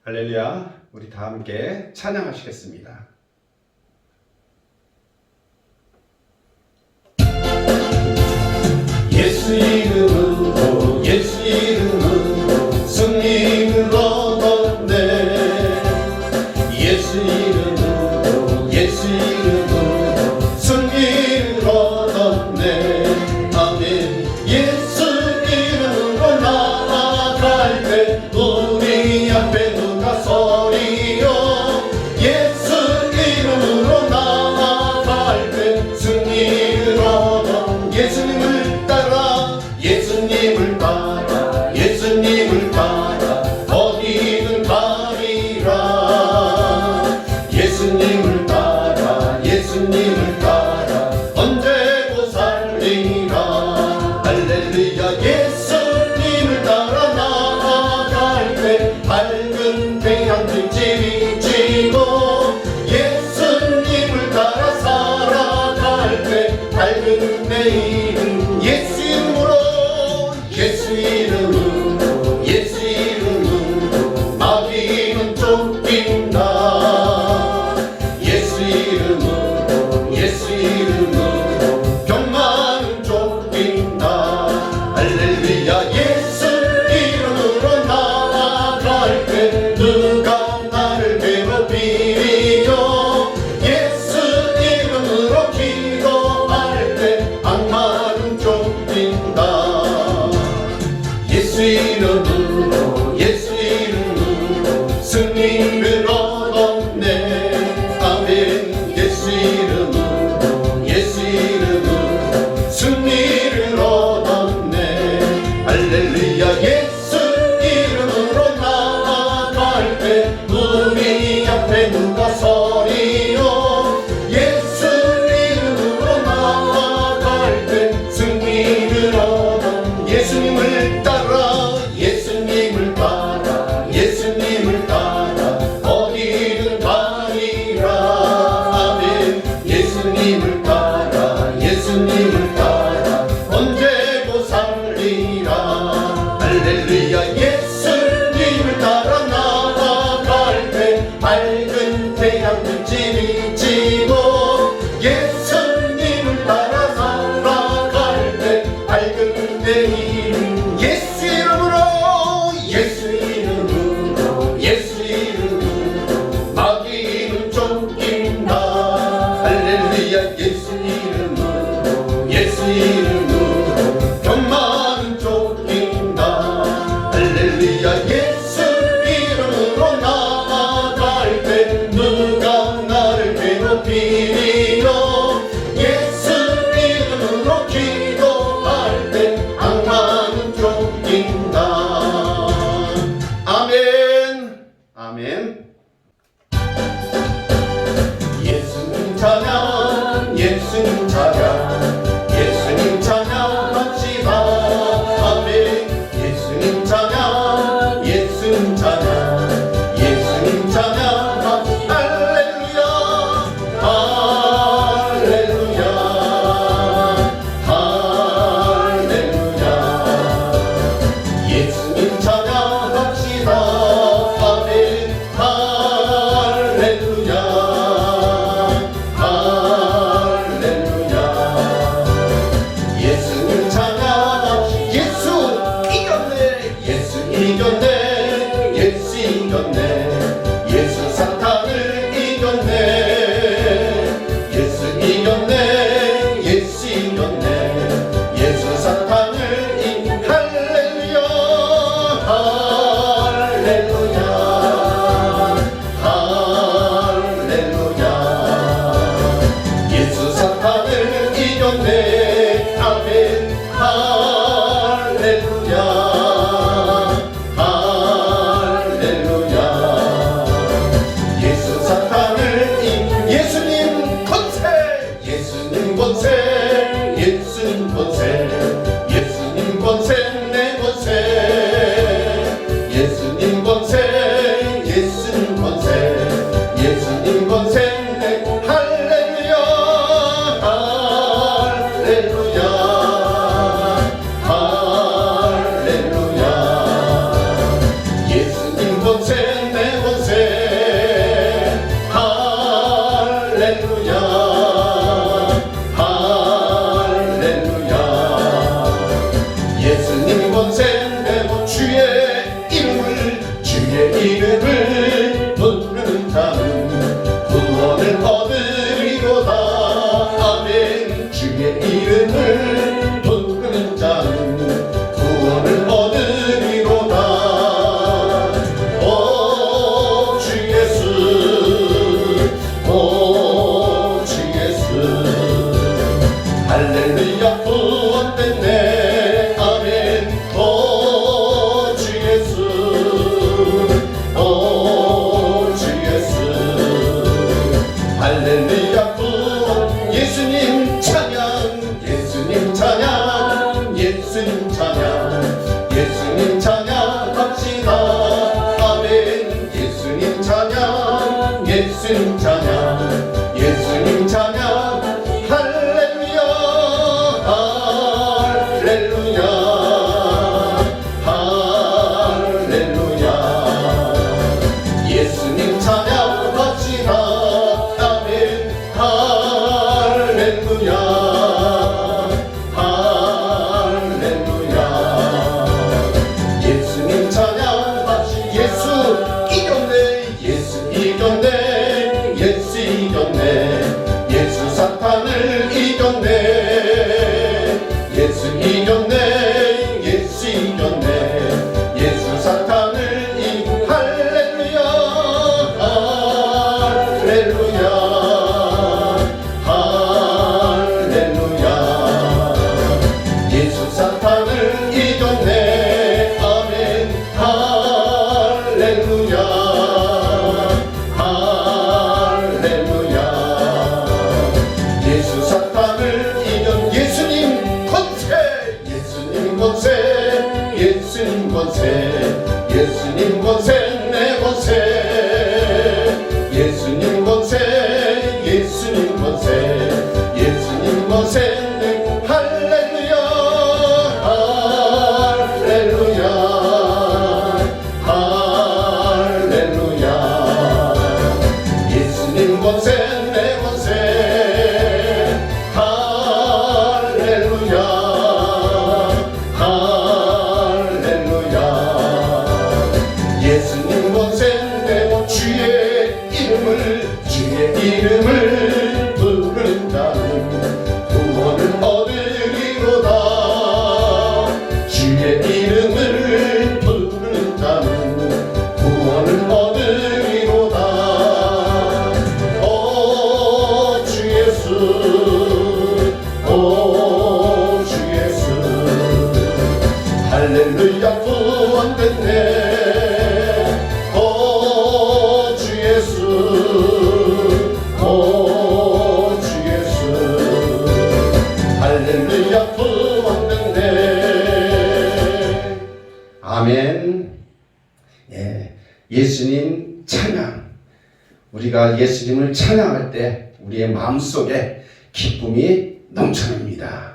할렐루야. 우리 다 함께 찬양하시겠습니다. 예수 이름으로 예수 이름으로 승리를 얻었네. 예수 이름으로 예수 이름으로 승리를 얻었네. 아멘. 예수 이름으로 나아갈 때 우리 앞에 누가 서리요. 예수 이름으로 나아갈 때 승리를 얻어. 예수님을 따라 예수님을 따라 예수님을 따라 어디든 가리라. 예수님을 따라 예수님을 따라 언제고 살리라. 할렐루야. 예수님을 따라 나아갈 때 밝은 태양빛이 비치고 예수님을 따라 살아갈 때 밝은 내일은 예수 이름으로 예수 이름으로 예수 이름으로 마귀는 쫓긴다. 예수 이름으로 예수 이름으로 병만은 쫓긴다. 할렐루야. 예수 이름으로 나아갈 때 누가 나를 괴롭히리요. 예수 이름으로 기도할 때 악마는 쫓긴다. 예수 이름으로 예수 이름으로 승리를 얻었네. 아멘. 예수 이름으로 예수 이름으로 승리를 얻었네. 할렐루야. 예수 이름으로 나아갈 때 우리 앞에 누가 서리요. 예수 이름으로 나아갈 때 승리를 얻어. 예수님을 따라 예수님을 따라 예수님을 따라 어디든 가리라. 아멘. 예수님을 따라 예수님을 따라 언제고 살리라. 할렐루야. 예수님을 따라 나아갈 때 밝은 태양빛이 비치고 예수님을 따라 살아갈 때 밝은 내일은 예수 이름으로 예수 이름으로 예수 이름으로 마귀는 쫓긴다. 할렐루야. 예수 이름으로 예수 이름으로 병만은 쫓긴다. 할렐루야. 예수 이름으로 나아갈 때 누가 나를 괴롭히리요. 예수 이름으로 기도할 때 악마는 쫓긴다. 아멘. 아멘. 예수님 찬양 예수님 찬양 예수님 찬양합시다. 아멘. 예수님 찬양 예수님 찬양 예수님 찬양 할렐루야. 할렐루야. 할렐루야. 예수님 찬양합시다. 아멘. 할렐루야. 할렐루야. 예수님 찬양합시다. 예수 이겼네. 예수 이겼네. 예수 이겼네. 예수 사탄을 이겼네. 예수 이겼네. 예수 이겼네. 예수 사탄을 할렐루야. 할렐루야. 할렐루야. 예수 사탄을 이겼네. 아멘. 할렐루야. 할렐루야. 예수 사탄을 예수님 권세 예수님 권세 예수님 권세 예수님 권세 내 권세 예수님 권세 예수님 권세 예수님 권세 내 할렐루야. 할렐루야. 할렐루야. 예수님 권세 내 할렐루야 구원됐네 아멘 오 주 예수 오 주 예수 할렐루야 구원 예수님 찬양 예수님 찬양 예수님 찬양 예수님 찬양합시다 아멘 예수님 찬양 예수님 찬양 예수님 찬양 할렐루야 할렐루야 할렐루야 예수님 찬양합시다 아멘 할렐루야 할렐루야 예수님 찬양합시다 예수 이겼네 예수 이겼네 예수 이겼네 예수 사탄을 이겼네 예수 이겼네 예수 이겼네 예수 사탄을 이겼네 할렐루야 할렐루야 할렐루야 예수 사탄을 이겼네 아멘 할렐루야 할렐루야 예수 사탄을 이긴 예수님 권세 예수님 권세 예수님 권세 예수님 권세 내 권세 예수님 권세 예수님 권세 예수님 권세 내 할렐루야 할렐루야 할렐루야 예수님 권세 내 권세 할렐루야 할렐루야 예수님 권세 내 주의 이름을 부르는 자는 구원을 얻으리로다 주의 이름을 부르는 자는 구원을 얻으리로다 오 주 예수 오 주 예수 할렐루야 구원됐네 오 주 예수 오 주 예수 할렐루야 구원됐네 아멘. 예, 예수님 찬양. 우리가 예수님을 찬양할 때 우리의 마음속에 기쁨이 넘쳐납니다.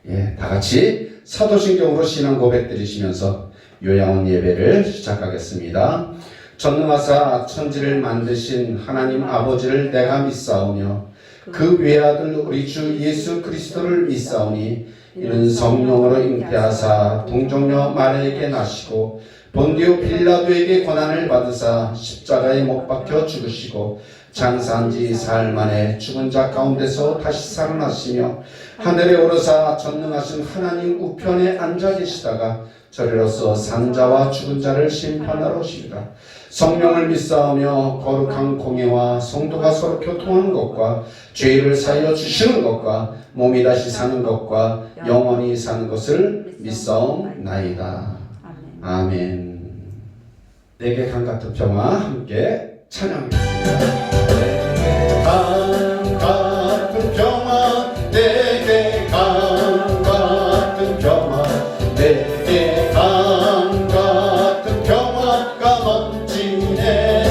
예, 다 같이 사도신경으로 신앙 고백 드리시면서 요양원 예배를 시작하겠습니다. 전능하사 천지를 만드신 하나님 아버지를 내가 믿사오며 그 외아들 우리 주 예수 그리스도를 믿사오니 이는 성령으로 잉태하사 동정녀 마리아에게 나시고 본디오 빌라도에게 고난을 받으사 십자가에 못 박혀 죽으시고 장사한 지 사흘 만에 죽은 자 가운데서 다시 살아나시며 하늘에 오르사 전능하신 하나님 우편에 앉아 계시다가 저리로서 산 자와 죽은 자를 심판하러 오십니다. 성령을 믿사오며 거룩한 공예와 성도가 서로 교통하는 것과 죄를 사하여 주시는 것과 몸이 다시 사는 것과 영원히 사는 것을 믿사옵나이다. 아멘. 내게 강 같은 평화 함께 찬양하겠습니다. 내게 강 같은 평화 내게 강 같은 평화 내게 강 같은 평화가 넘치네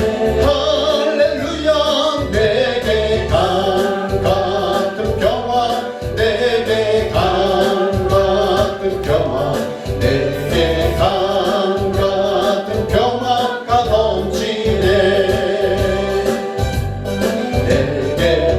할렐루야 내게 강 같은 평화 내게 강 같은 평화 내게 강 같은 평화가 넘치네 내게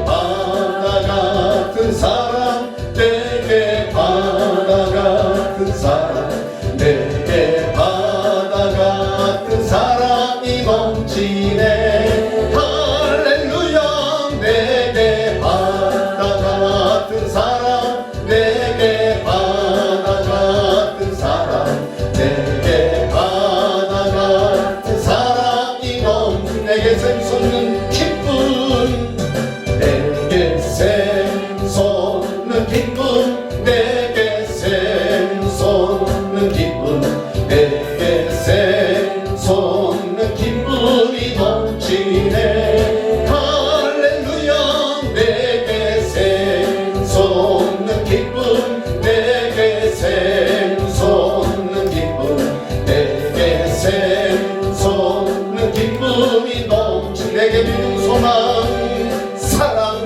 기쁨 내게 샘솟는 기쁨 내게 샘솟는 기쁨이 넘치네 할렐루야 내게 샘솟는 기쁨 내게 샘솟는 기쁨 내게 샘솟는 기쁨이 넘치 내게 믿음 소망 사랑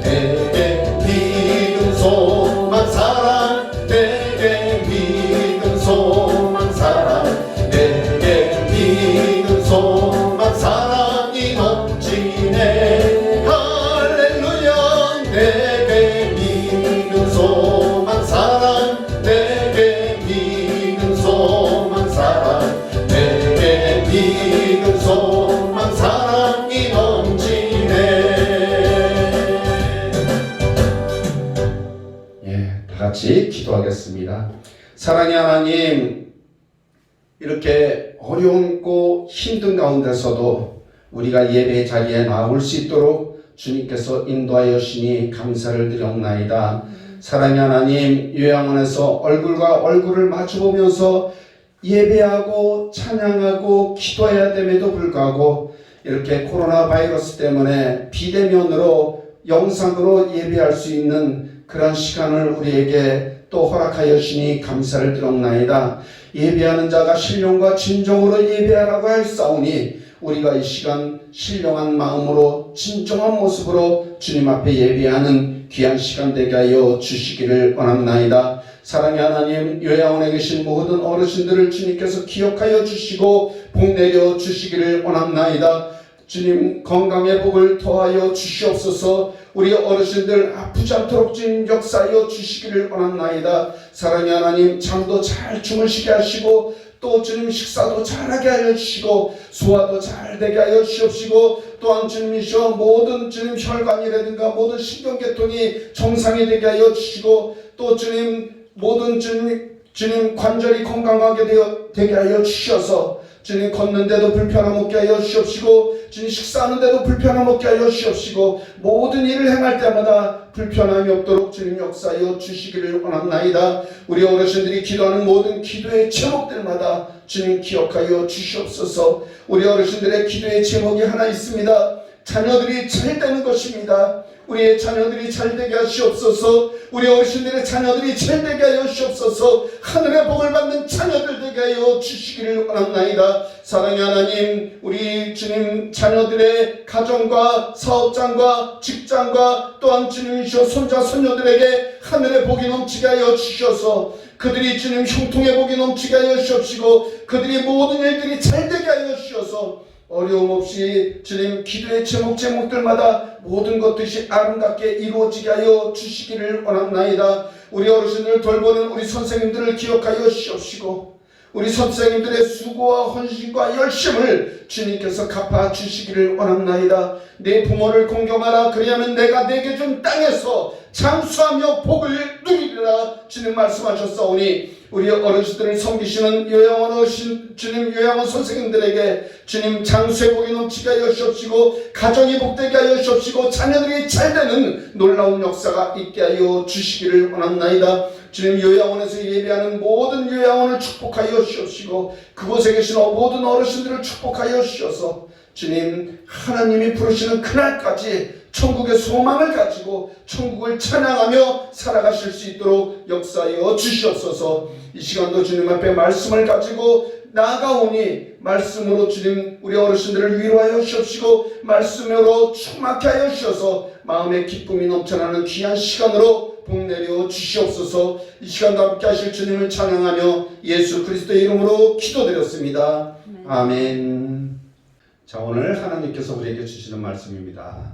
내게 믿음 소망 사랑 내게 믿음 소망 사랑 내게 믿음 소망 사랑이 넘치네 할렐루야 내게 믿음 소망 사랑 내게 믿음 소망 사랑 내게 믿음 소망 사랑이 넘치네. 다 같이 기도하겠습니다. 사랑의 하나님, 이렇게 어려운고 힘든 가운데서도 우리가 예배 자리에 나올 수 있도록 주님께서 인도하여 주시니 감사를 드렸나이다. 사랑의 하나님, 요양원에서 얼굴과 얼굴을 마주보면서 예배하고 찬양하고 기도해야 됨에도 불구하고 이렇게 코로나 바이러스 때문에 비대면으로 영상으로 예배할 수 있는 그런 시간을 우리에게 또 허락하여 주시니 감사를 드렸나이다. 예배하는 자가 신령과 진정으로 예배하라고 하였사오니 우리가 이 시간 신령한 마음으로 진정한 모습으로 주님 앞에 예배하는 귀한 시간 되게 하여 주시기를 원합나이다. 사랑의 하나님, 요양원에 계신 모든 어르신들을 주님께서 기억하여 주시고 복내려 주시기를 원합나이다. 주님 건강의 복을 더하여 주시옵소서. 우리 어르신들 아프지 않도록 주님 역사하여 주시기를 원합나이다. 사랑의 하나님, 잠도 잘 주무시게 하시고 또 주님 식사도 잘하게 하여 주시고 소화도 잘 되게 하여 주시옵시고 또한 주님이시여 모든 주님 혈관이라든가 모든 신경계통이 정상이 되게 하여 주시고 또 주님 모든 주님 관절이 건강하게 되게 하여 주셔서 주님 걷는데도 불편함 없게 하여 주시옵시고 주님 식사하는데도 불편함 없게 하여 주시옵시고 모든 일을 행할 때마다 불편함이 없도록 주님 역사하여 주시기를 원합나이다. 우리 어르신들이 기도하는 모든 기도의 제목들마다 주님 기억하여 주시옵소서. 우리 어르신들의 기도의 제목이 하나 있습니다. 자녀들이 잘 되는 것입니다. 우리의 자녀들이 잘 되게 하시옵소서. 우리 어르신들의 자녀들이 잘 되게 하여 주시옵소서. 하늘의 복을 받는 자녀들 되게 하여 주시기를 원합나이다. 사랑의 하나님, 우리 주님 자녀들의 가정과 사업장과 직장과 또한 주님이시여 손자 손녀들에게 하늘의 복이 넘치게 하여 주셔서 그들이 주님 형통의 복이 넘치게 하여 주시옵시고 그들이 모든 일들이 잘 되게 하여 주셔서 어려움 없이 주님 기도의 제목들마다 모든 것들이 아름답게 이루어지게 하여 주시기를 원합나이다. 우리 어르신을 돌보는 우리 선생님들을 기억하여 주시옵시고 우리 선생님들의 수고와 헌신과 열심을 주님께서 갚아 주시기를 원합나이다. 내 부모를 공경하라. 그리하면 내가 내게 준 땅에서 장수하며 복을 누리리라. 주님 말씀하셨사오니 우리 어르신들을 섬기시는 요양원 어르신 주님 요양원 선생님들에게 주님 장수의 복이 넘치게 하여 주옵시고 가정이 복되게 하여 주옵시고 자녀들이 잘되는 놀라운 역사가 있게 하여 주시기를 원합나이다. 주님 요양원에서 예배하는 모든 요양원을 축복하여 주옵시고 그곳에 계신 모든 어르신들을 축복하여 주셔서 주님 하나님이 부르시는 그날까지 천국의 소망을 가지고 천국을 찬양하며 살아가실 수 있도록 역사하여 주시옵소서. 이 시간도 주님 앞에 말씀을 가지고 나아가오니 말씀으로 주님 우리 어르신들을 위로하여 주시옵시고 말씀으로 충만케 하여 주셔서 마음의 기쁨이 넘쳐나는 귀한 시간으로 복내려 주시옵소서. 이 시간도 함께 하실 주님을 찬양하며 예수 그리스도의 이름으로 기도드렸습니다. 아멘. 자, 오늘 하나님께서 우리에게 주시는 말씀입니다.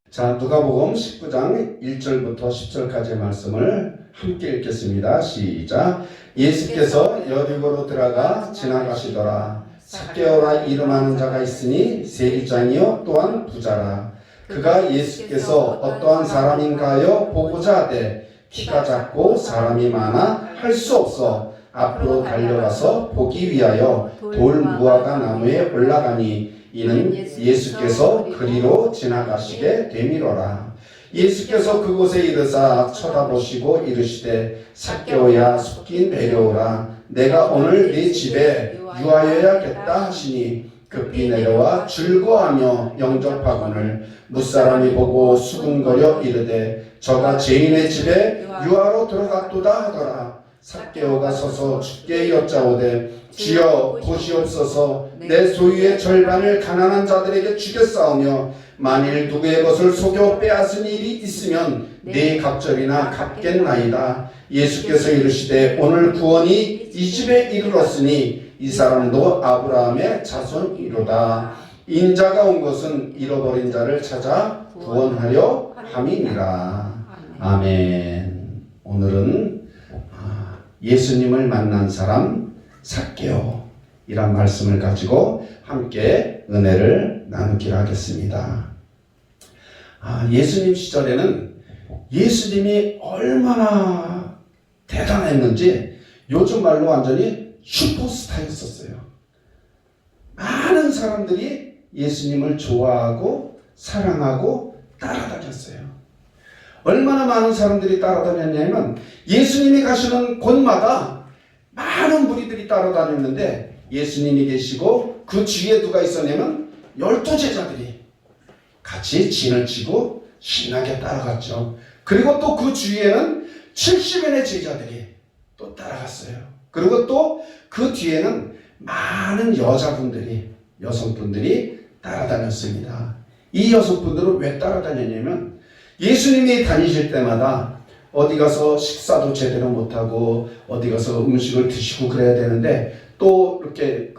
자, 누가복음 19장 1절부터 10절까지의 말씀을 함께 읽겠습니다. 시작. 예수께서 여리고로 들어가 지나가시더라. 삭개오라 이름하는 자가 있으니 세리장이요 또한 부자라. 그가 예수께서 어떠한 사람인가 하여 보고자 하되 키가 작고 사람이 많아 할 수 없어 앞으로 달려가서 보기 위하여 돌 무화과 나무에 올라가니 이는 예수께서 그리로 지나가시게 되미로라. 예수께서 그곳에 이르사 쳐다보시고 이르시되 삭개오야 속히 내려오라. 내가 오늘 네 집에 유하여야겠다 하시니 급히 내려와 즐거워하며 영접하거늘 뭇사람이 보고 수군거려 이르되 저가 죄인의 집에 유하로 들어갔도다 하더라. 삭개오가 서서 주께 여짜오되 주여 보시옵소서 내 소유의 절반을 가난한 자들에게 주겠사오며 만일 누구의 것을 속여 빼앗은 일이 있으면 네 갑절이나 갚겠나이다. 예수께서 이르시되 오늘 구원이 이 집에 이르렀으니 이 사람도 아브라함의 자손이로다. 인자가 온 것은 잃어버린 자를 찾아 구원하려 함이니라. 아멘. 오늘은 예수님을 만난 사람 삭개오 이란 말씀을 가지고 함께 은혜를 나누기로 하겠습니다. 예수님 시절에는 예수님이 얼마나 대단했는지 요즘 말로 완전히 슈퍼스타였었어요. 많은 사람들이 예수님을 좋아하고 사랑하고 따라다녔어요. 얼마나 많은 사람들이 따라다녔냐면 예수님이 가시는 곳마다 많은 무리들이 따라다녔는데 예수님이 계시고 그 주위에 누가 있었냐면 12제자들이 같이 진을 치고 신나게 따라갔죠. 그리고 또 그 주위에는 70인의 제자들이 또 따라갔어요. 그리고 또 그 뒤에는 많은 여성분들이 따라다녔습니다. 이 여성분들은 왜 따라다녔냐면 예수님이 다니실 때마다 어디 가서 식사도 제대로 못하고 어디 가서 음식을 드시고 그래야 되는데 또 이렇게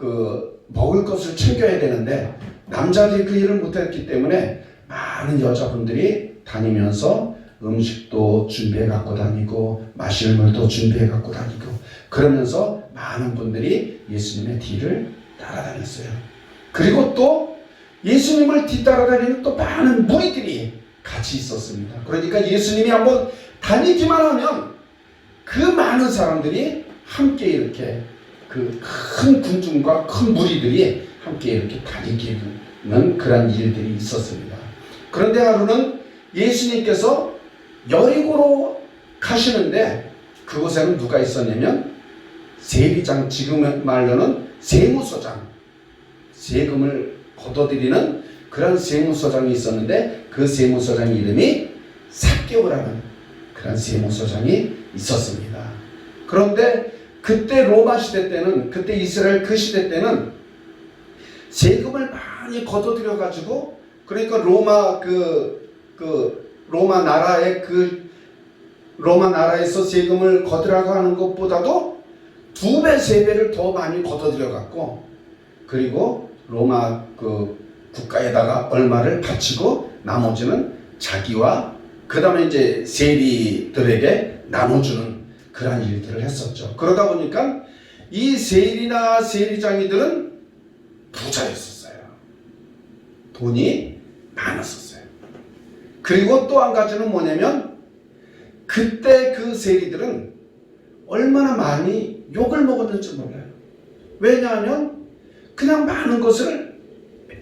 먹을 것을 챙겨야 되는데 남자들이 그 일을 못했기 때문에 많은 여자분들이 다니면서 음식도 준비해 갖고 다니고 마실 물도 준비해 갖고 다니고 그러면서 많은 분들이 예수님의 뒤를 따라다녔어요. 그리고 또 예수님을 뒤따라다니는 또 많은 무리들이 같이 있었습니다. 그러니까 예수님이 한번 다니기만 하면 그 많은 사람들이 함께 이렇게 그 큰 군중과 큰 무리들이 함께 이렇게 다니는 그런 일들이 있었습니다. 그런데 하루는 예수님께서 여리고로 가시는데 그곳에는 누가 있었냐면 세리장, 지금 말로는 세무서장, 세금을 걷어들이는 그런 세무서장이 있었는데 그 세무서장 이름이 삭개오라는 그런 세무서장이 있었습니다. 그런데 그때 로마 시대 때는, 그때 이스라엘 그 시대 때는 세금을 많이 걷어들여 가지고 그러니까 로마 나라에서 세금을 걷으라고 것보다도 2배, 3배를 더 많이 걷어들여 갖고 그리고 로마 국가에다가 얼마를 바치고 나머지는 자기와 그 다음에 이제 세리들에게 나눠주는 그런 일들을 했었죠. 그러다 보니까 이 세리나 세리장이들은 부자였었어요. 돈이 많았었어요. 그리고 또 한 가지는 뭐냐면 그때 그 세리들은 얼마나 많이 욕을 먹었는지 몰라요. 왜냐하면 그냥 많은 것을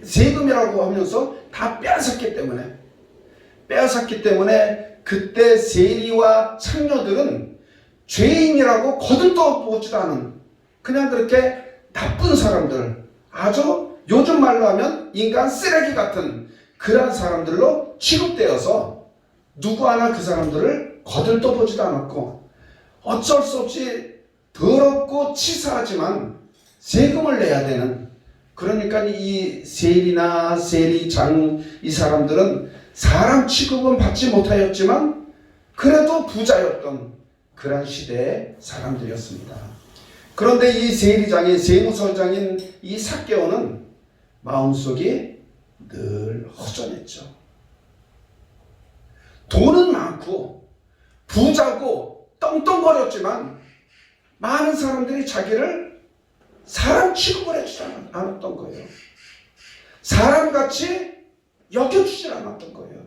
세금이라고 하면서 다 빼앗았기 때문에 그때 세리와 창녀들은 죄인이라고 거들떠보지도 않은 그냥 그렇게 나쁜 사람들, 아주 요즘 말로 하면 인간 쓰레기 같은 그런 사람들로 취급되어서 누구 하나 그 사람들을 거들떠보지도 않았고 어쩔 수 없이 더럽고 치사하지만 세금을 내야 되는, 그러니까 이 세리나 세리장 이 사람들은 사람 취급은 받지 못하였지만 그래도 부자였던 그런 시대의 사람들이었습니다. 그런데 이 세리장의 세무서장인 이 삭개오는 마음속이 늘 허전했죠. 돈은 많고 부자고 떵떵거렸지만 많은 사람들이 자기를 사람 취급을 해주지 않았던 거예요. 사람같이 여겨주지 않았던 거예요.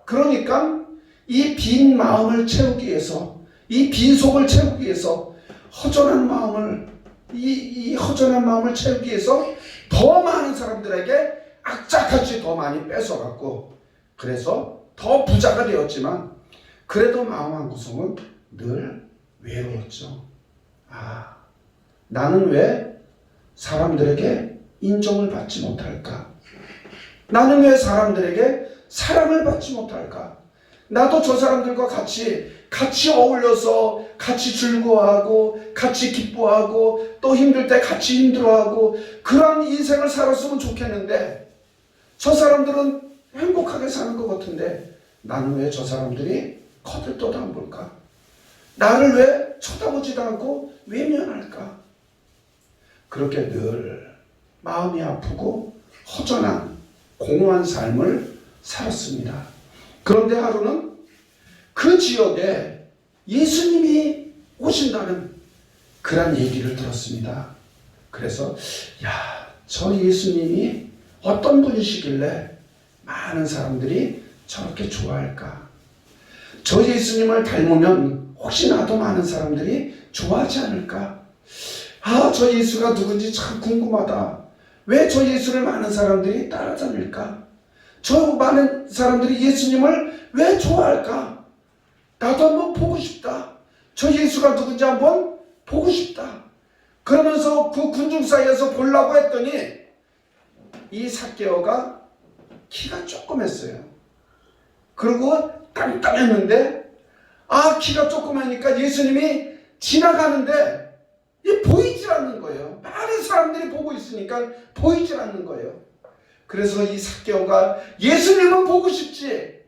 그러니까 이 빈 마음을 채우기 위해서, 이 빈 속을 채우기 위해서 허전한 마음을, 이 허전한 마음을 채우기 위해서 더 많은 사람들에게 악착같이 더 많이 뺏어갖고 그래서 더 부자가 되었지만 그래도 마음 한구석은 늘 외로웠죠. 나는 왜 사람들에게 인정을 받지 못할까? 나는 왜 사람들에게 사랑을 받지 못할까? 나도 저 사람들과 같이 어울려서 같이 즐거워하고 같이 기뻐하고 또 힘들 때 같이 힘들어하고 그런 인생을 살았으면 좋겠는데 저 사람들은 행복하게 사는 것 같은데 나는 왜 저 사람들이 거들떠도 안 볼까? 나를 왜 쳐다보지도 않고 외면할까? 그렇게 늘 마음이 아프고 허전한 공허한 삶을 살았습니다. 그런데 하루는 그 지역에 예수님이 오신다는 그런 얘기를 들었습니다. 그래서 저 예수님이 어떤 분이시길래 많은 사람들이 저렇게 좋아할까? 저 예수님을 닮으면 혹시 나도 많은 사람들이 좋아하지 않을까? 저 예수가 누군지 참 궁금하다. 왜 저 예수를 많은 사람들이 따라다닐까? 저 많은 사람들이 예수님을 왜 좋아할까? 나도 한번 보고 싶다. 저 예수가 누군지 한번 보고 싶다. 그러면서 그 군중 사이에서 보려고 했더니 이 삭개오가 키가 조그맸어요. 그리고 깜깜했는데 키가 조그마니까 예수님이 지나가는데 보이질 않는 거예요. 많은 사람들이 보고 있으니까 보이질 않는 거예요. 그래서 이 삭개오가 예수님은 보고 싶지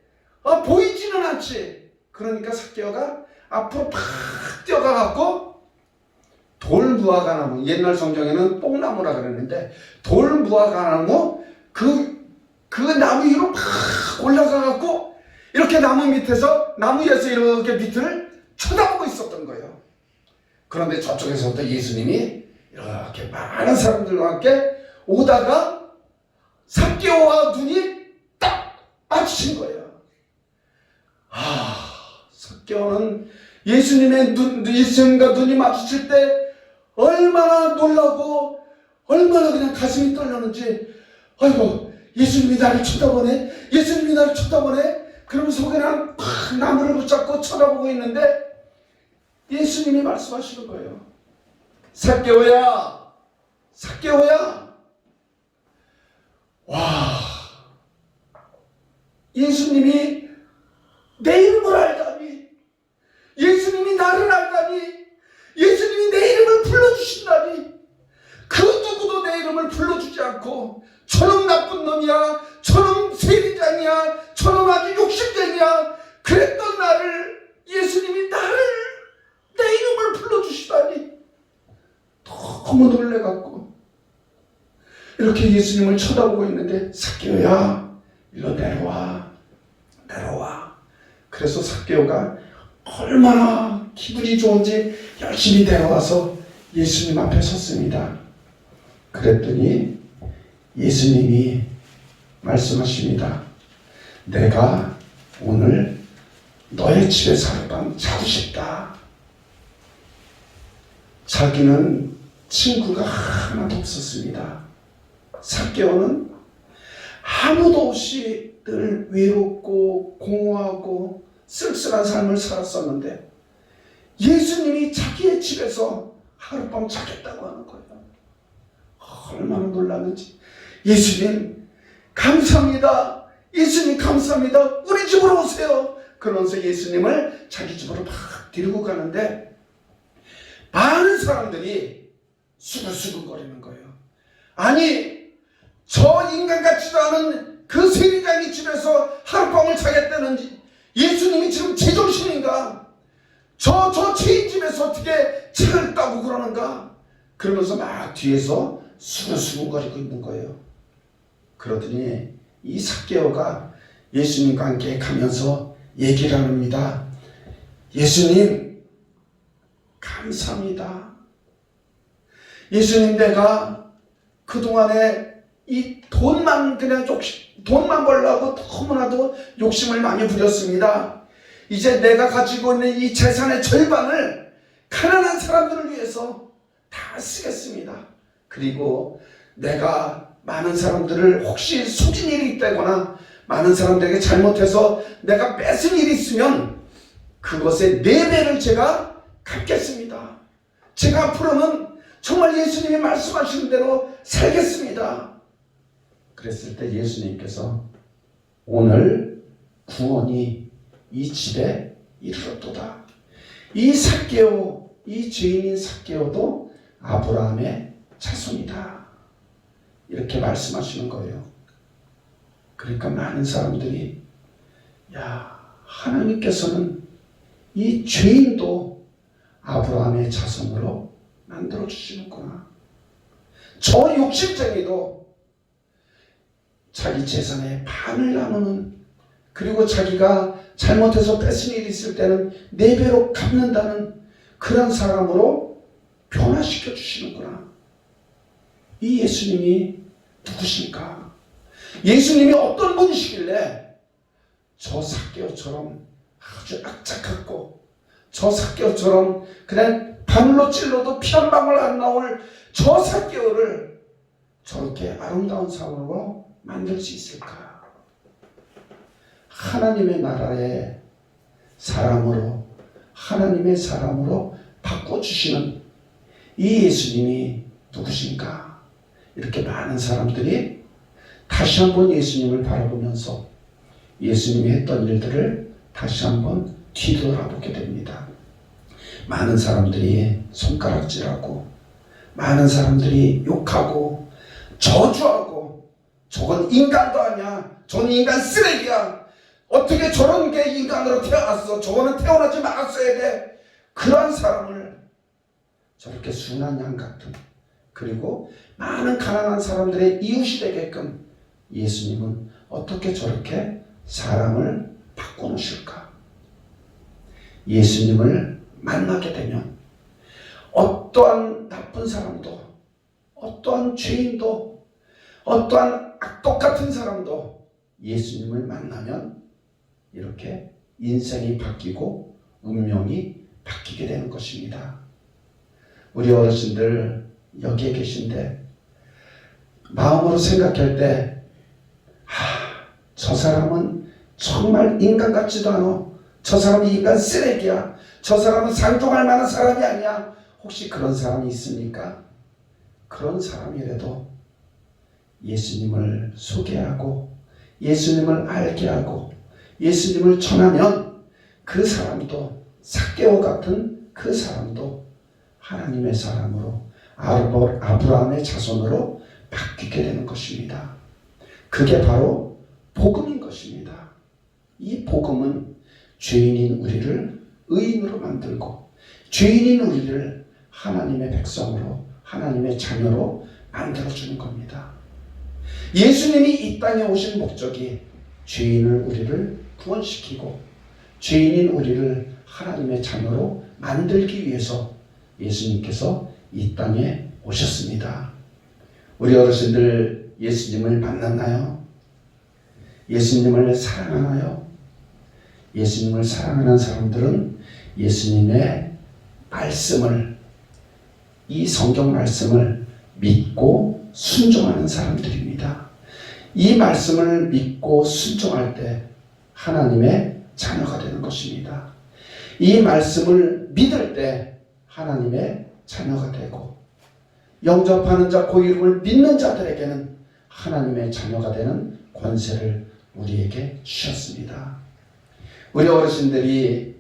보이지는 않지. 그러니까 삭개오가 앞으로 팍 뛰어가갖고 돌무화과나무, 옛날 성경에는 뽕나무라 그랬는데 돌무화과나무 그 나무 위로 팍 올라가갖고 이렇게 나무 밑에서 나무에서 이렇게 밑을 쳐다보고 있었던 거예요. 그런데 저쪽에서부터 예수님이 이렇게 많은 사람들과 함께 오다가 삭개오와 눈이 딱 마주친 거예요. 삭개오는 예수님과 눈이 마주칠 때 얼마나 놀라고 얼마나 그냥 가슴이 떨렸는지 아이고 예수님이 나를 쳐다보네. 예수님이 나를 쳐다보네. 그러면서 그냥 나무를 붙잡고 쳐다보고 있는데 예수님이 말씀하시는 거예요. 삭개오야, 삭개오야. 예수님이 내 이름을 알다니, 예수님이 나를 알다니, 예수님이 내 이름을 불러주신다니, 그 누구도 내 이름을 불러주지 않고 저놈 나쁜 놈이야, 저놈 세리장이야, 저놈 아주 욕심쟁이야 그랬던 나를 예수님이 내 이름을 불러주시다니 너무 놀래갖고 이렇게 예수님을 쳐다보고 있는데 삭개오야 일로 내려와. 그래서 삭개오가 얼마나 기분이 좋은지 열심히 내려와서 예수님 앞에 섰습니다. 그랬더니 예수님이 말씀하십니다. 내가 오늘 너의 집에서 하룻밤 자고 싶다. 자기는 친구가 하나도 없었습니다. 삭개오는 아무도 없이 늘 외롭고 공허하고 쓸쓸한 삶을 살았었는데 예수님이 자기의 집에서 하룻밤 자겠다고 하는 거예요. 얼마나 놀랐는지. 예수님 감사합니다. 예수님 감사합니다. 우리 집으로 오세요. 그러면서 예수님을 자기 집으로 막 데리고 가는데 많은 사람들이 수근수근거리는 거예요. 아니 저 인간 같지도 않은 그 세리장이 집에서 하룻밤을 자겠다는 예수님이 지금 제정신인가? 저 죄인집에서 어떻게 책을 따고 그러는가? 그러면서 막 뒤에서 수근수근거리고 있는 거예요. 그러더니 이 삭개오가 예수님과 함께 가면서 얘기를 합니다. 예수님 감사합니다. 예수님 내가 그동안에 이 돈만 벌려고 너무나도 욕심을 많이 부렸습니다. 이제 내가 가지고 있는 이 재산의 절반을 가난한 사람들을 위해서 다 쓰겠습니다. 그리고 내가 많은 사람들을 혹시 속인 일이 있다거나 많은 사람들에게 잘못해서 내가 뺏은 일이 있으면 그것의 4배를 제가 갚겠습니다. 제가 앞으로는 정말 예수님이 말씀하시는 대로 살겠습니다. 그랬을 때 예수님께서 오늘 구원이 이 집에 이르렀도다. 이 삭개오, 이 죄인인 삭개오도 아브라함의 자손이다. 이렇게 말씀하시는 거예요. 그러니까 많은 사람들이 하나님께서는 이 죄인도 아브라함의 자손으로 만들어 주시는구나. 저 욕심쟁이도 자기 재산의 반을 나누는, 그리고 자기가 잘못해서 뺏은 일이 있을 때는 4배로 갚는다는 그런 사람으로 변화시켜 주시는구나. 이 예수님이 누구신가? 예수님이 어떤 분이시길래 저 삭개오처럼 아주 악착같고, 저 삭개오처럼 그냥 바늘로 찔러도 피 한 방울 안 나올 저 삭개오를 저렇게 아름다운 사람으로 만들 수 있을까? 하나님의 나라의 사람으로, 하나님의 사람으로 바꿔주시는 이 예수님이 누구신가? 이렇게 많은 사람들이 다시 한번 예수님을 바라보면서 예수님이 했던 일들을 다시 한번 뒤돌아보게 됩니다. 많은 사람들이 손가락질하고, 많은 사람들이 욕하고 저주하고, 저건 인간도 아니야, 저는 인간 쓰레기야, 어떻게 저런 게 인간으로 태어났어, 저거는 태어나지 말았어야 돼. 그런 사람을 저렇게 순한 양 같은, 그리고 많은 가난한 사람들의 이웃이 되게끔 예수님은 어떻게 저렇게 사람을 바꿔놓으실까? 예수님을 만나게 되면 어떠한 나쁜 사람도, 어떠한 죄인도, 어떠한 악독 같은 사람도 예수님을 만나면 이렇게 인생이 바뀌고 운명이 바뀌게 되는 것입니다. 우리 어르신들 여기에 계신데 마음으로 생각할 때 저 사람은 정말 인간 같지도 않아, 저 사람이 인간 쓰레기야, 저 사람은 상종할 만한 사람이 아니야. 혹시 그런 사람이 있습니까? 그런 사람이라도 예수님을 소개하고 예수님을 알게 하고 예수님을 전하면 그 사람도, 삭개오 같은 그 사람도 하나님의 사람으로, 아브라함의 자손으로 바뀌게 되는 것입니다. 그게 바로 복음인 것입니다. 이 복음은 죄인인 우리를 의인으로 만들고, 죄인인 우리를 하나님의 백성으로, 하나님의 자녀로 만들어주는 겁니다. 예수님이 이 땅에 오신 목적이 죄인을, 우리를 구원시키고 죄인인 우리를 하나님의 자녀로 만들기 위해서 예수님께서 이 땅에 오셨습니다. 우리 어르신들 예수님을 만났나요? 예수님을 사랑하나요? 예수님을 사랑하는 사람들은 예수님의 말씀을, 이 성경 말씀을 믿고 순종하는 사람들입니다. 이 말씀을 믿고 순종할 때 하나님의 자녀가 되는 것입니다. 이 말씀을 믿을 때 하나님의 자녀가 되고, 영접하는 자, 그 이름을 믿는 자들에게는 하나님의 자녀가 되는 권세를 우리에게 주셨습니다. 우리 어르신들이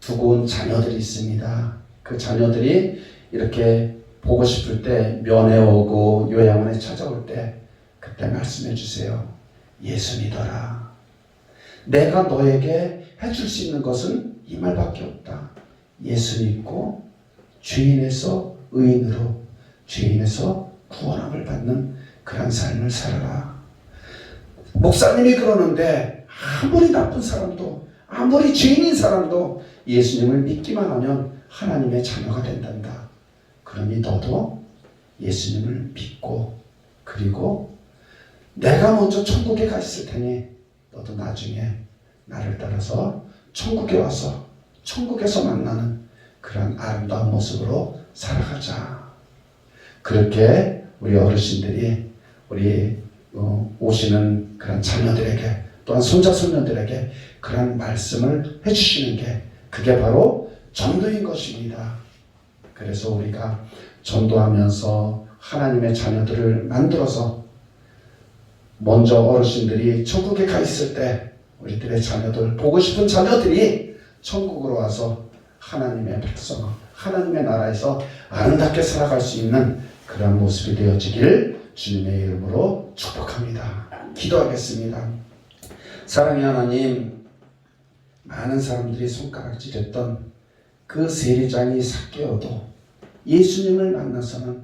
두고 온 자녀들이 있습니다. 그 자녀들이 이렇게 보고 싶을 때, 면회 오고 요양원에 찾아올 때 그때 말씀해 주세요. 예수 믿어라. 내가 너에게 해줄 수 있는 것은 이 말밖에 없다. 예수 믿고 죄인에서 의인으로, 죄인에서 구원함을 받는 그런 삶을 살아라. 목사님이 그러는데 아무리 나쁜 사람도, 아무리 죄인인 사람도 예수님을 믿기만 하면 하나님의 자녀가 된단다. 그러니 너도 예수님을 믿고, 그리고 내가 먼저 천국에 가 있을 테니 너도 나중에 나를 따라서 천국에 와서 천국에서 만나는 그런 아름다운 모습으로 살아가자. 그렇게 우리 어르신들이 우리 오시는 그런 자녀들에게 또한 손자 손녀들에게 그런 말씀을 해주시는 게 그게 바로 전도인 것입니다. 그래서 우리가 전도하면서 하나님의 자녀들을 만들어서 먼저 어르신들이 천국에 가 있을 때 우리들의 자녀들, 보고 싶은 자녀들이 천국으로 와서 하나님의 백성, 하나님의 나라에서 아름답게 살아갈 수 있는 그런 모습이 되어지길 주님의 이름으로 축복합니다. 기도하겠습니다. 사랑의 하나님, 많은 사람들이 손가락질했던 그 세리장이 삭개오도 예수님을 만나서는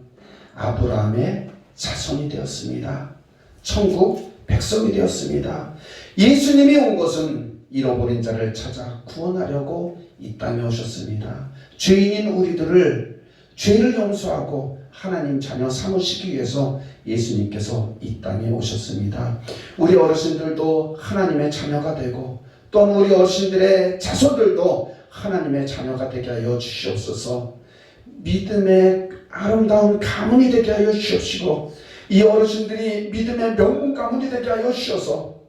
아브라함의 자손이 되었습니다. 천국 백성이 되었습니다. 예수님이 온 것은 잃어버린 자를 찾아 구원하려고 이 땅에 오셨습니다. 죄인인 우리들을 죄를 용서하고 하나님 자녀 삼으시기 위해서 예수님께서 이 땅에 오셨습니다. 우리 어르신들도 하나님의 자녀가 되고 또한 우리 어르신들의 자손들도 하나님의 자녀가 되게 하여 주시옵소서. 믿음의 아름다운 가문이 되게 하여 주시옵시고 이 어르신들이 믿음의 명문 가문이 되게 하여 주셔서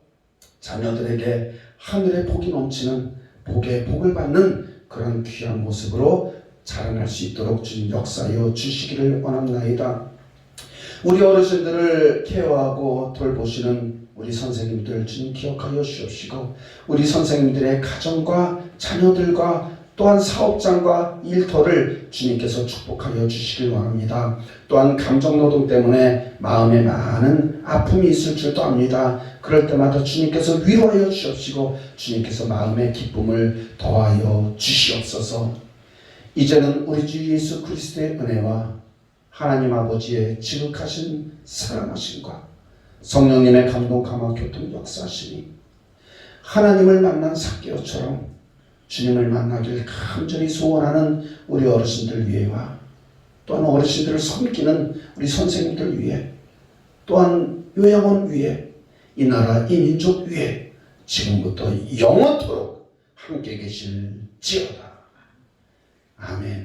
자녀들에게 하늘의 복이 넘치는 복의 복을 받는 그런 귀한 모습으로 자라날 수 있도록 주님 역사하여 주시기를 원합나이다. 우리 어르신들을 케어하고 돌보시는 우리 선생님들 주님 기억하여 주옵시고 우리 선생님들의 가정과 자녀들과 또한 사업장과 일터를 주님께서 축복하여 주시길 원합니다. 또한 감정노동 때문에 마음에 많은 아픔이 있을 줄도 압니다. 그럴 때마다 주님께서 위로하여 주옵시고 주님께서 마음의 기쁨을 더하여 주시옵소서. 이제는 우리 주 예수 그리스도의 은혜와 하나님 아버지의 지극하신 사랑하심과 성령님의 감동 감화 교통 역사하심이 하나님을 만난 삭개오처럼 주님을 만나길 간절히 소원하는 우리 어르신들 위에와 또한 어르신들을 섬기는 우리 선생님들 위에 또한 요양원 위에 이 나라 이 민족 위에 지금부터 영원토록 함께 계실지어다. 아멘.